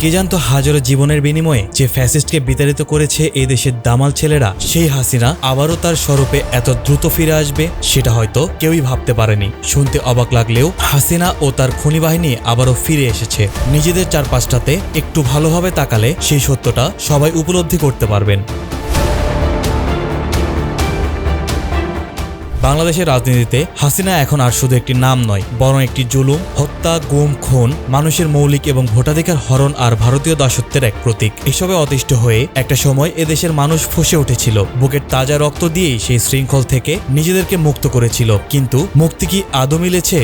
কে জানতো হাজারো জীবনের বিনিময়ে যে ফ্যাসিস্টকে বিতাড়িত করেছে এই দেশের দামাল ছেলেরা, সেই হাসিনা আবারও তার স্বরূপে এত দ্রুত ফিরে আসবে সেটা হয়তো কেউই ভাবতে পারেনি। শুনতে অবাক লাগলেও হাসিনা ও তার খুনি বাহিনী আবারও ফিরে এসেছে। নিজেদের চারপাশটাতে একটু ভালোভাবে তাকালে সেই সত্যটা সবাই উপলব্ধি করতে পারবেন। বাংলাদেশের রাজনীতিতে হাসিনা এখন আর শুধু একটি নাম নয়, বরং একটি জুলুম, হত্যা, গুম, খুন, মানুষের মৌলিক এবং ভোটাধিকার হরণ আর ভারতীয় দাসত্বের এক প্রতীক। এসবে অতিষ্ঠ হয়ে একটা সময় এদেশের মানুষ ফুঁসে উঠেছিল। বুকের তাজা রক্ত দিয়েই সেই শৃঙ্খল থেকে নিজেদেরকে মুক্ত করেছিল। কিন্তু মুক্তি কি আদৌ মিলেছে?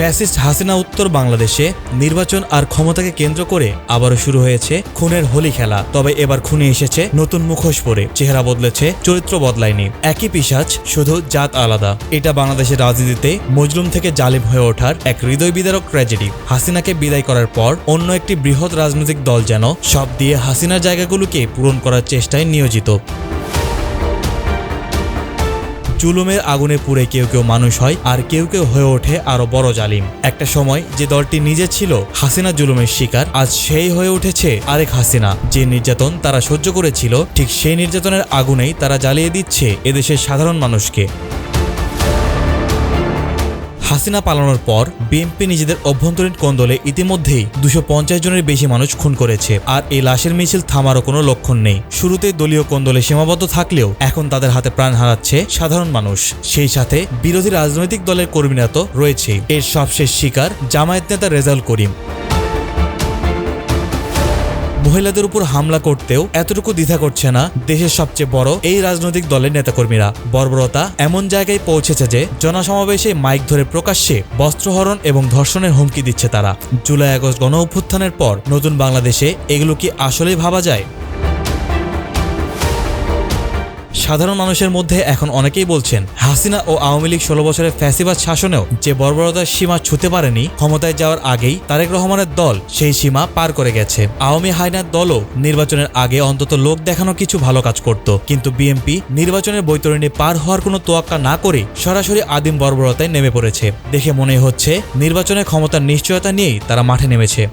ফ্যাসিস্ট হাসিনা উত্তর বাংলাদেশে নির্বাচন আর ক্ষমতাকে কেন্দ্র করে আবারও শুরু হয়েছে খুনের হোলি খেলা। তবে এবার খুনে এসেছে নতুন মুখোশ পরে, চেহারা বদলেছে, চরিত্র বদলায়নি। একই পিশাচ, শুধু জাত আলাদা। এটা বাংলাদেশের রাজনীতিতে মজলুম থেকে জালিম হয়ে ওঠার এক হৃদয় বিদারক ট্র্যাজেডি। হাসিনাকে বিদায় করার পর অন্য একটি বৃহৎ রাজনৈতিক দল যেন সব দিয়ে হাসিনার জায়গাগুলোকে পূরণ করার চেষ্টায় নিয়োজিত। জুলুমের আগুনে পুড়ে কেউ কেউ মানুষ হয়, আর কেউ কেউ হয়ে ওঠে আরো বড় জালিম। একটা সময় যে দলটি নিজে ছিল হাসিনা জুলুমের শিকার, আজ সেই হয়ে উঠেছে আরেক হাসিনা। যে নির্যাতন তারা সহ্য করেছিল, ঠিক সেই নির্যাতনের আগুনেই তারা জ্বালিয়ে দিচ্ছে এদেশের সাধারণ মানুষকে। হাসিনা পালানোর পর বিএনপি নিজেদের অভ্যন্তরীণ কোন্দলে ইতিমধ্যেই 250 জনের বেশি মানুষ খুন করেছে, আর এই লাশের মিছিল থামারও কোনো লক্ষণ নেই। শুরুতে দলীয় কোন্দলে সীমাবদ্ধ থাকলেও এখন তাদের হাতে প্রাণ হারাচ্ছে সাধারণ মানুষ। সেই সাথে বিরোধী রাজনৈতিক দলের কর্মীরা তো রয়েছে। এর সবশেষ শিকার জামায়াত নেতা রেজাউল করিম। মহিলাদের উপর হামলা করতেও এতটুকু দ্বিধা করছে না দেশের সবচেয়ে বড় এই রাজনৈতিক দলের নেতাকর্মীরা। বর্বরতা এমন জায়গায় পৌঁছেছে যে জনসমাবেশে মাইক ধরে প্রকাশ্যে বস্ত্রহরণ এবং ধর্ষণের হুমকি দিচ্ছে তারা। জুলাই আগস্ট গণ অভ্যুত্থানের পর নতুন বাংলাদেশে এগুলো কি আসলেই ভাবা যায়? সাধারণ মানুষের মধ্যে এখন অনেকেই বলছেন, হাসিনা ও আওয়ামী লীগ 16 বছরের ফ্যাসিবাদ শাসনেও যে বর্বরতার সীমা ছুঁতে পারেনি, ক্ষমতায় যাওয়ার আগেই তারেক রহমানের দল সেই সীমা পার করে গেছে। আওয়ামী হায়নার দলও নির্বাচনের আগে অন্তত লোক দেখানো কিছু ভালো কাজ করত, কিন্তু বিএনপি নির্বাচনের বৈতরণী পার হওয়ার কোনো তোয়াক্কা না করে সরাসরি আদিম বর্বরতায় নেমে পড়েছে। দেখে মনে হচ্ছে নির্বাচনের ক্ষমতার নিশ্চয়তা নিয়েই তারা মাঠে নেমেছে।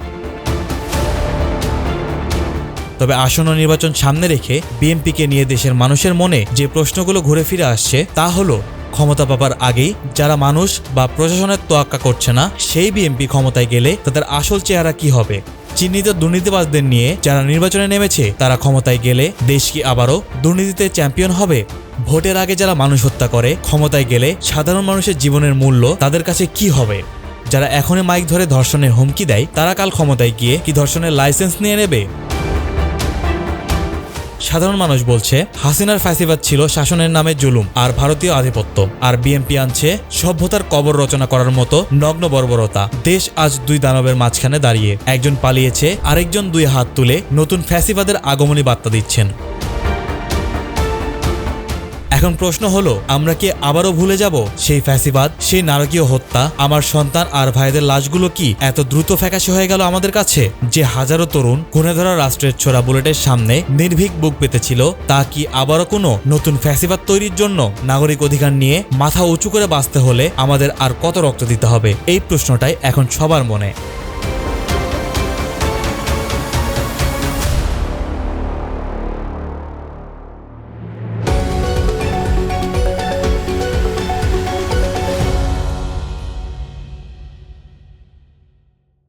তবে আসন্ন নির্বাচন সামনে রেখে বিএনপিকে নিয়ে দেশের মানুষের মনে যে প্রশ্নগুলো ঘুরে ফিরে আসছে, তা হলো ক্ষমতা পাবার আগেই যারা মানুষ বা প্রশাসনের তোয়াক্কা করছে না, সেই বিএনপি ক্ষমতায় গেলে তাদের আসল চেহারা কি হবে? চিহ্নিত দুর্নীতিবাজদের নিয়ে যারা নির্বাচনে নেমেছে, তারা ক্ষমতায় গেলে দেশ কি আবারও দুর্নীতিতে চ্যাম্পিয়ন হবে? ভোটের আগে যারা মানুষ হত্যা করে, ক্ষমতায় গেলে সাধারণ মানুষের জীবনের মূল্য তাদের কাছে কি হবে? যারা এখনই মাইক ধরে ধর্ষণের হুমকি দেয়, তারা কাল ক্ষমতায় গিয়ে কি ধর্ষণের লাইসেন্স নিয়ে নেবে? সাধারণ মানুষ বলছে হাসিনার ফ্যাসিবাদ ছিল শাসনের নামে জুলুম আর ভারতীয় আধিপত্য, আর বিএনপি আনছে সভ্যতার কবর রচনা করার মতো নগ্ন বর্বরতা। দেশ আজ দুই দানবের মাঝখানে দাঁড়িয়ে, একজন পালিয়েছে, আরেকজন দুই হাত তুলে নতুন ফ্যাসিবাদের আগমনী বার্তা দিচ্ছেন। এখন প্রশ্ন হলো, আমরা কি আবারও ভুলে যাব সেই ফ্যাসিবাদ, সেই নারকীয় হত্যা? আমার সন্তান আর ভাইদের লাশগুলো কি এত দ্রুত ফ্যাকাশে হয়ে গেল আমাদের কাছে? যে হাজারো তরুণ খুনে ধরা রাষ্ট্রের ছোড়া বুলেটের সামনে নির্ভীক বুক পেতেছিল, তা কি আবারও কোনো নতুন ফ্যাসিবাদ তৈরির জন্য? নাগরিক অধিকার নিয়ে মাথা উঁচু করে বাঁচতে হলে আমাদের আর কত রক্ত দিতে হবে? এই প্রশ্নটাই এখন সবার মনে।